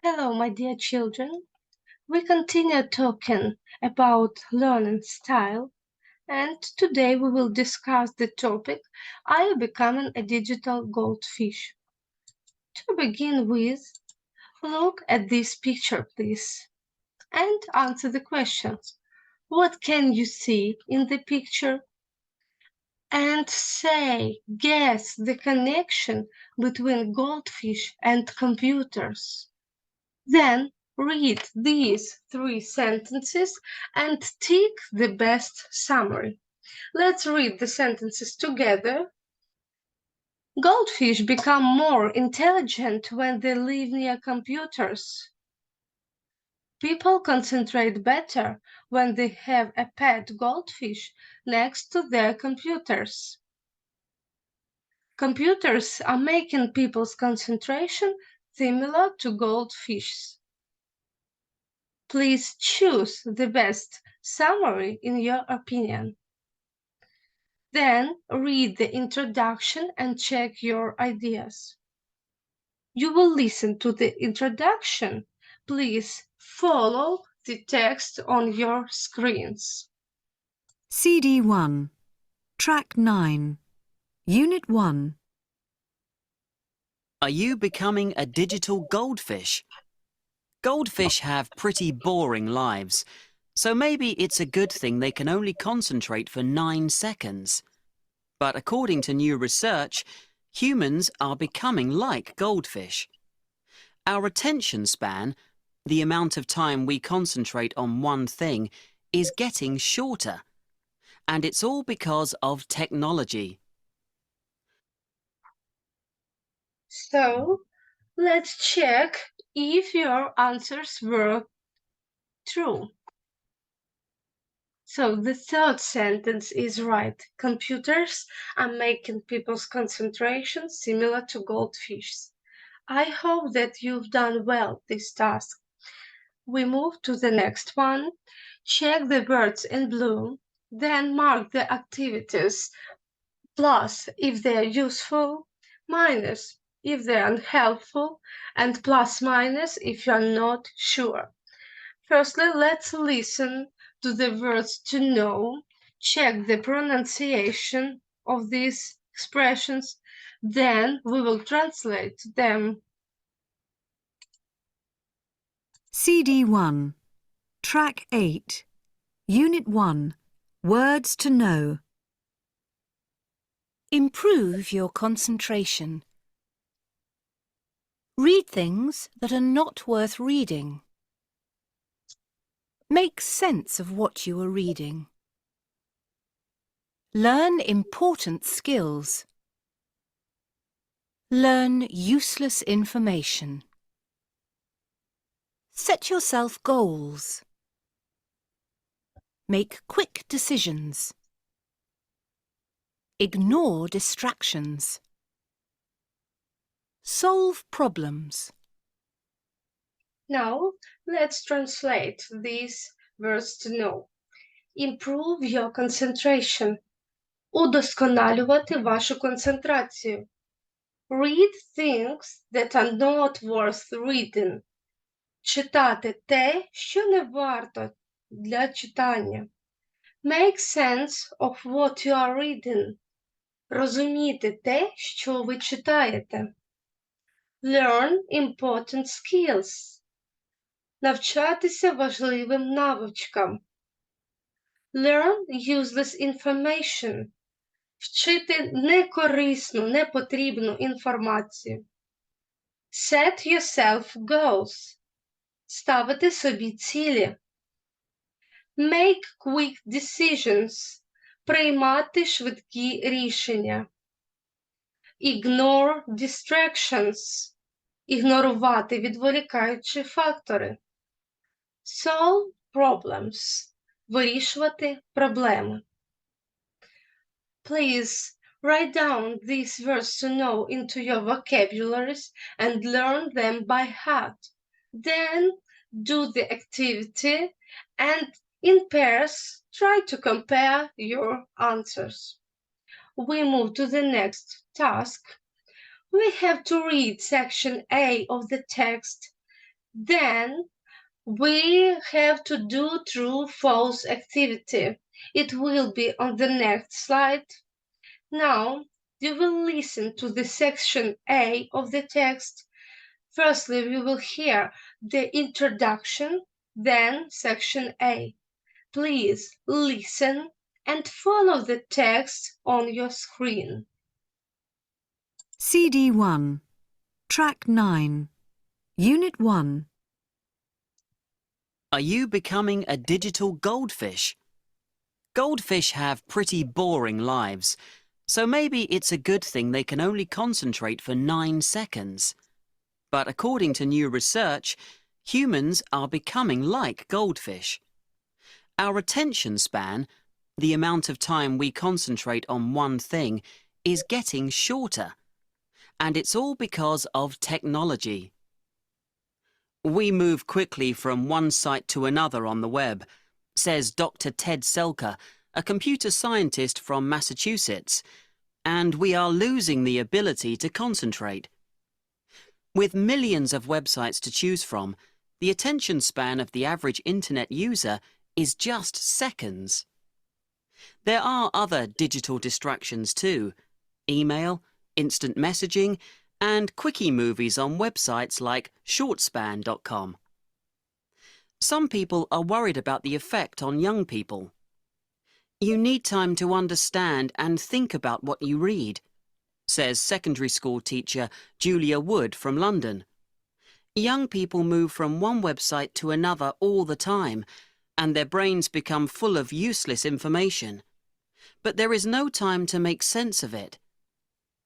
Hello, my dear children. We continue talking about learning style, and today we will discuss the topic, Are you becoming a digital goldfish? To begin with, look at this picture, please, and answer the questions. What can you see in the picture? And guess the connection between goldfish and computers. Then read these three sentences and tick the best summary. Let's read the sentences together. Goldfish become more intelligent when they live near computers. People concentrate better when they have a pet goldfish next to their computers. Computers are making people's concentration similar to goldfish's. Please choose the best summary in your opinion. Then read the introduction and check your ideas. You will listen to the introduction. Please follow the text on your screens. CD 1, Track 9, Unit 1. Are you becoming a digital goldfish? Goldfish have pretty boring lives, so maybe it's a good thing they can only concentrate for 9 seconds. But according to new research, humans are becoming like goldfish. Our attention span, the amount of time we concentrate on one thing, is getting shorter. And it's all because of technology. So, let's check if your answers were true. So the third sentence is right. Computers are making people's concentration similar to goldfish's. I hope that you've done well this task. We move to the next one. Check the words in blue, then mark the activities. Plus if they're useful, minus if they're unhelpful, and plus minus if you're not sure. Firstly, let's listen to the words to know, check the pronunciation of these expressions, then we will translate them. CD 1, Track 8, Unit 1, Words to know. Improve your concentration. Read things that are not worth reading. Make sense of what you are reading. Learn important skills. Learn useless information. Set yourself goals. Make quick decisions. Ignore distractions. Solve problems. Now, let's translate these words to know. Improve your concentration. Удосконалювати вашу концентрацію. Read things that are not worth reading. Читати те, що не варто для читання. Make sense of what you are reading. Розуміти те, що ви читаєте. Learn important skills. Навчатися важливим навичкам. Learn useless information. Вчити некорисну, непотрібну інформацію. Set yourself goals. Ставити собі цілі. Make quick decisions. Приймати швидкі рішення. Ignore distractions. Ігнорувати відволікаючі фактори. Solve problems. Вирішувати проблеми. Please write down these words to know into your vocabularies and learn them by heart. Then do the activity and in pairs try to compare your answers. We move to the next task. We have to read section A of the text, Then we have to do true-false activity. It will be on the next slide. Now you will listen to the section A of the text. Firstly, we will hear the introduction, then section A. Please listen and follow the text on your screen. CD 1, Track 9, Unit 1. Are you becoming a digital goldfish? Goldfish have pretty boring lives, so maybe it's a good thing they can only concentrate for 9 seconds. But according to new research, humans are becoming like goldfish. Our attention span, the amount of time we concentrate on one thing, is getting shorter. And it's all because of technology. We move quickly from one site to another on the web, says Dr. Ted Selker, a computer scientist from Massachusetts, and we are losing the ability to concentrate. With millions of websites to choose from, the attention span of the average internet user is just seconds. There are other digital distractions too: email, instant messaging, and quickie movies on websites like shortspan.com. Some people are worried about the effect on young people. You need time to understand and think about what you read, says secondary school teacher Julia Wood from London. Young people move from one website to another all the time, and their brains become full of useless information. But there is no time to make sense of it.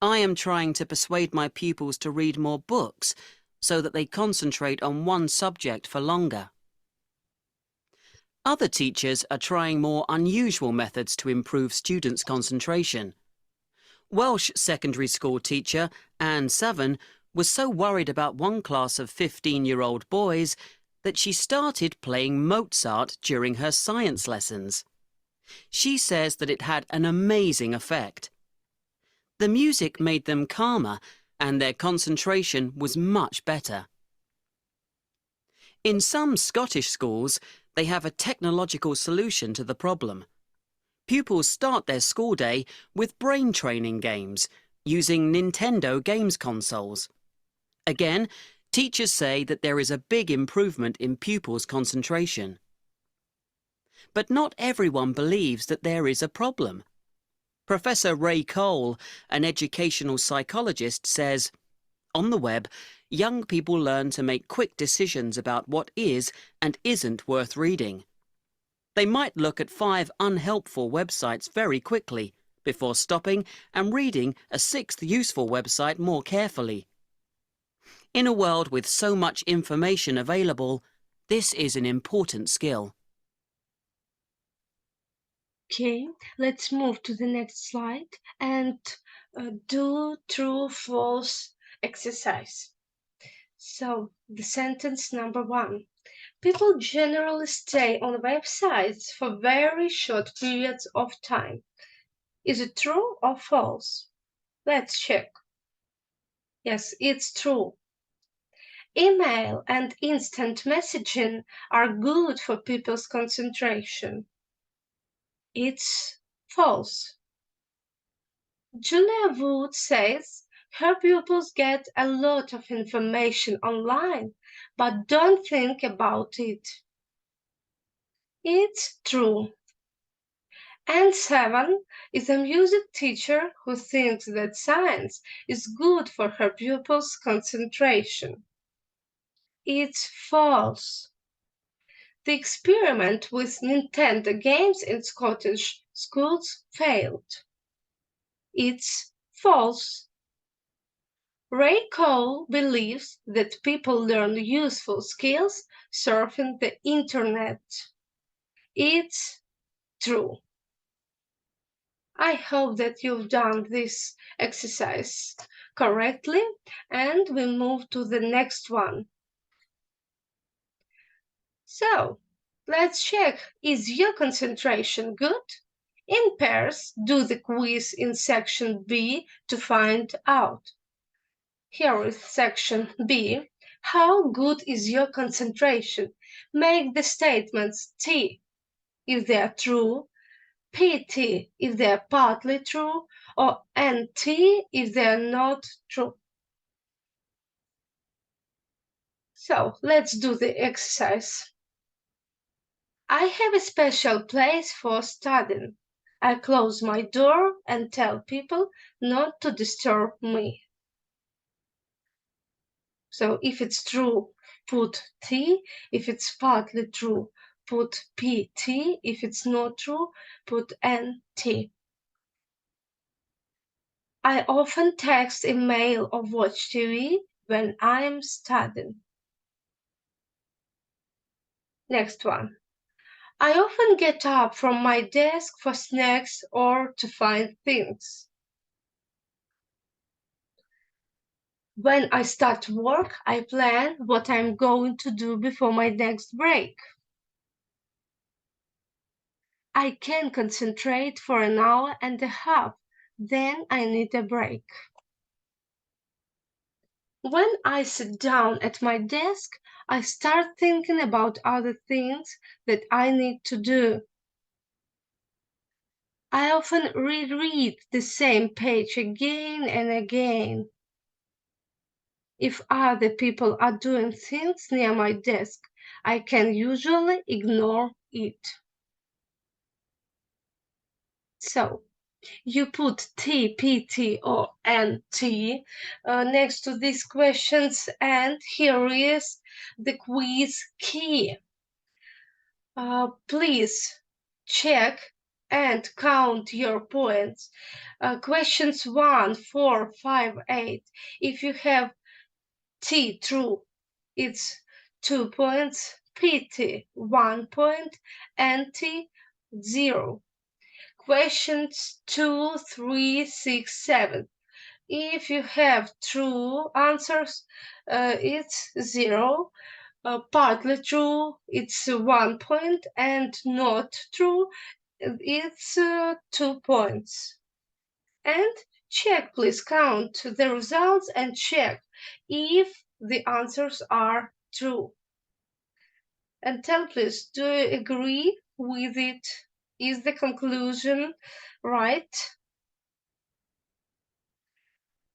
I am trying to persuade my pupils to read more books so that they concentrate on one subject for longer. Other teachers are trying more unusual methods to improve students' concentration. Welsh secondary school teacher Anne Savin was so worried about one class of 15-year-old boys that she started playing Mozart during her science lessons. She says that it had an amazing effect. The music made them calmer and their concentration was much better. In some Scottish schools, they have a technological solution to the problem. Pupils start their school day with brain training games using Nintendo games consoles. Again, teachers say that there is a big improvement in pupils' concentration. But not everyone believes that there is a problem. Professor Ray Cole, an educational psychologist, says, on the web, young people learn to make quick decisions about what is and isn't worth reading. They might look at 5 unhelpful websites very quickly before stopping and reading a 6th useful website more carefully. In a world with so much information available, this is an important skill. Okay, let's move to the next slide and do true-false exercise. So, the sentence number 1. People generally stay on websites for very short periods of time. Is it true or false? Let's check. Yes, it's true. Email and instant messaging are good for people's concentration. It's false. Julia Wood says her pupils get a lot of information online, but don't think about it. It's true. And 7 is a music teacher who thinks that science is good for her pupils' concentration. It's false. The experiment with Nintendo games in Scottish schools failed. It's false. Ray Cole believes that people learn useful skills surfing the internet. It's true. I hope that you've done this exercise correctly, and we move to the next one. So, let's check, is your concentration good? In pairs, do the quiz in section B to find out. Here is section B. How good is your concentration? Make the statements T if they are true, PT if they are partly true, or NT if they are not true. So let's do the exercise. I have a special place for studying. I close my door and tell people not to disturb me. So if it's true, put T. If it's partly true, put PT. If it's not true, put NT. I often text, email, or watch TV when I'm studying. Next one. I often get up from my desk for snacks or to find things. When I start work, I plan what I'm going to do before my next break. I can concentrate for an hour and a half, then I need a break. When I sit down at my desk, I start thinking about other things that I need to do. I often reread the same page again and again. If other people are doing things near my desk, I can usually ignore it. So, you put T, PT, or NT next to these questions, and here is the quiz key. Please check and count your points. Questions 1, 4, 5, 8. If you have T true, it's 2 points, PT 1 point, NT 0. Questions 2, 3, 6, 7. If you have true answers, it's 0. Partly true, it's 1 point, and not true, it's 2 points. And check, please count the results and check if the answers are true. And tell please, do you agree with it? Is the conclusion right?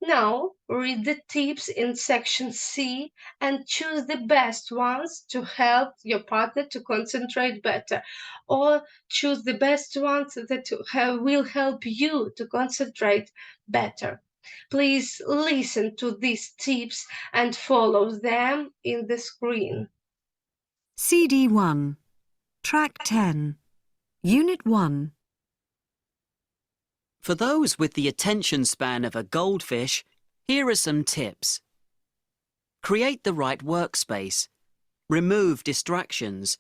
Now read the tips in section C and choose the best ones to help your partner to concentrate better, or choose the best ones that will help you to concentrate better. Please listen to these tips and follow them in the screen. CD 1, Track 10, Unit 1. For those with the attention span of a goldfish, here are some tips. Create the right workspace. Remove distractions.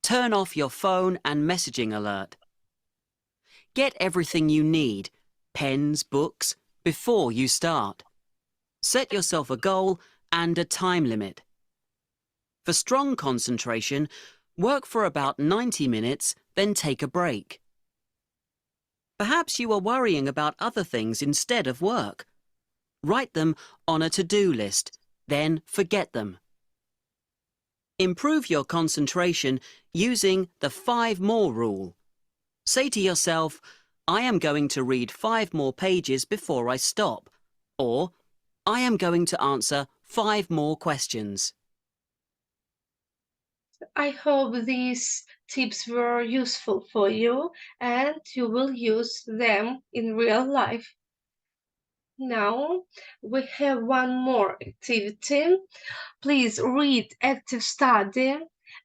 Turn off your phone and messaging alert. Get everything you need, pens, books, before you start. Set yourself a goal and a time limit. For strong concentration, work for about 90 minutes, then take a break. Perhaps you are worrying about other things instead of work. Write them on a to-do list, then forget them. Improve your concentration using the 5 more rule. Say to yourself, I am going to read 5 more pages before I stop, or I am going to answer 5 more questions. I hope these tips were useful for you and you will use them in real life. Now we have one more activity. Please read active study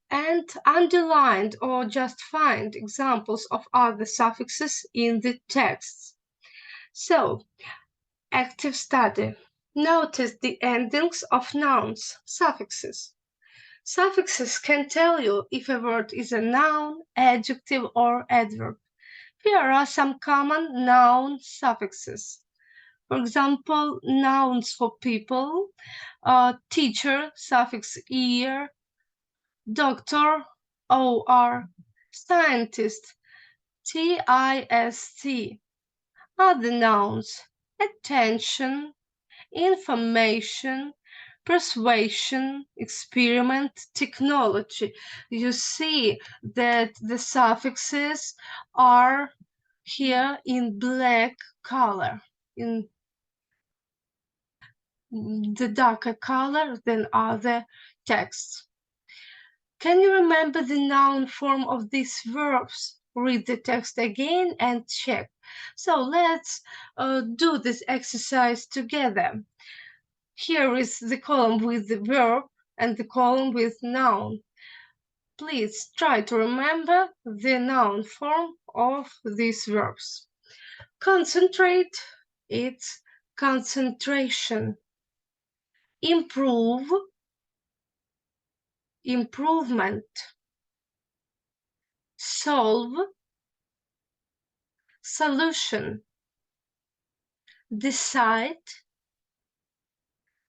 and underline or just find examples of other suffixes in the texts. So, active study. Notice the endings of nouns, suffixes. Suffixes can tell you if a word is a noun, adjective, or adverb. Here are some common noun suffixes. For example, nouns for people, teacher, suffix "er", doctor, or, scientist, tist. Other nouns: attention, information, persuasion, experiment, technology. You see that the suffixes are here in black color, in the darker color than other texts. Can you remember the noun form of these verbs? Read the text again and check. So let's do this exercise together. Here is the column with the verb and the column with noun. Please try to remember the noun form of these verbs. Concentrate, it's concentration. Improve, improvement. Solve, solution. Decide,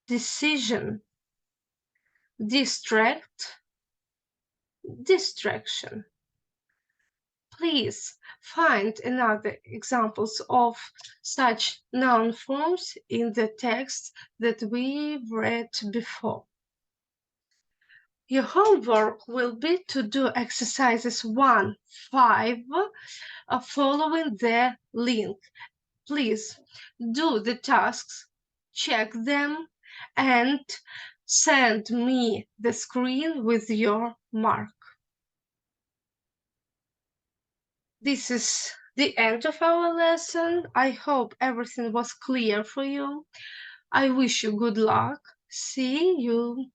decision. Distract, distraction. Please find another examples of such noun forms in the text that we've read before. Your homework will be to do exercises 1, 5, following the link. Please do the tasks, check them, and send me the screen with your mark. This is the end of our lesson. I hope everything was clear for you. I wish you good luck. See you.